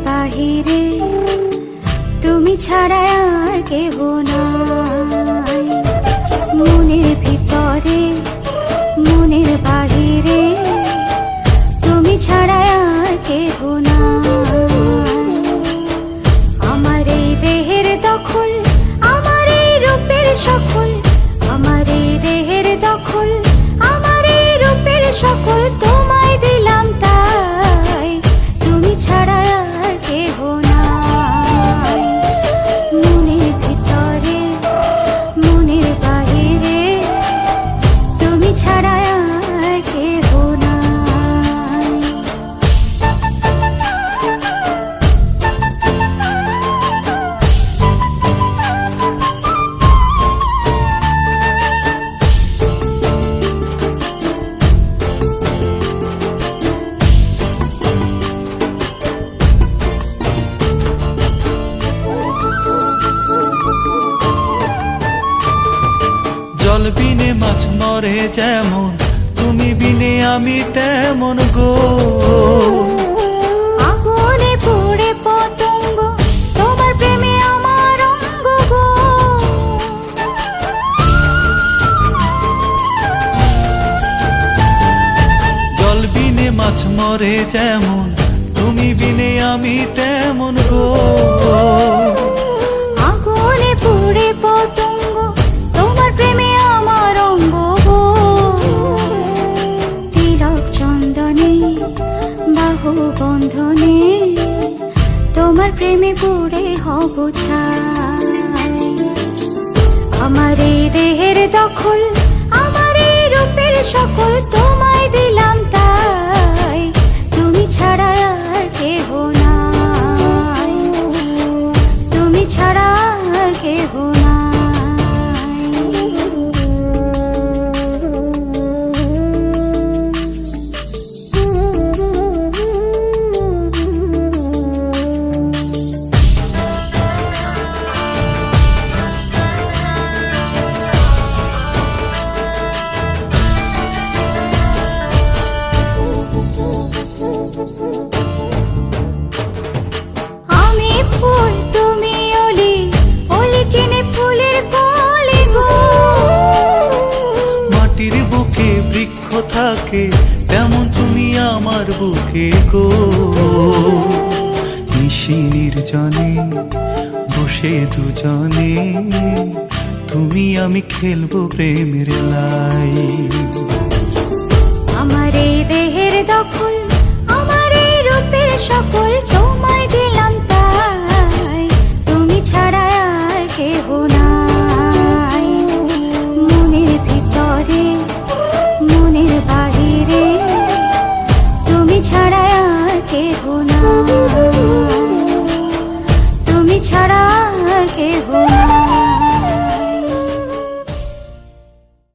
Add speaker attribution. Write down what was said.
Speaker 1: বাহিরে তুমি ছাড়া আর কেহ নাই। মনের ভিতরে মনের বাহিরে তুমি ছাড়া আর কেহ নাই। আমার এই দেহের দখল, আমার এই রূপের সকল, আমার এই দেহের দখল, আমার এই রূপের সকল তোমায় দিলাম তাই, তুমি ছাড়া আর কেহ নাই। মনের ভিতরে মনের বাহিরে তুমি ছাড়া আর কেহ নাই।
Speaker 2: জল বিনে মাছ মরে যেমন, তুমি বিনে আমি তেমন গো।
Speaker 1: আগুনে পুড়ে পতঙ্গ, তোমার প্রেমে আমার অঙ্গ গো।
Speaker 2: জল বিনে মাছ মরে যেমন, তুমি বিনে আমি তেমন গো।
Speaker 1: আগুনে পুড়ে পতঙ্গ, তোমার প্রেমে আমার অঙ্গ গো। তিলক চন্দনে বাহু বন্ধনে তোমার প্রেমে পুড়ে হব ছাই। আমার এই দেহের দখল, আমার এই রূপের সকল তোমায় দিলাম তাই, তুমি ছাড়া আর কেহ নাই, তুমি ছাড়া আর কেহ নাই। আমি ফুল তুমি অলি, অলি চিনে ফুলের কলি গো।
Speaker 2: মাটির বুকে বৃক্ষ থাকে, তেমন তুমি আমার বুকে গো। নিশি নির্জনে বসে দুজনে, তুমি আমি খেলবো প্রেমের লাই।
Speaker 1: আমার এই দেহের দখল, আমার এই রূপের সকল তোমায়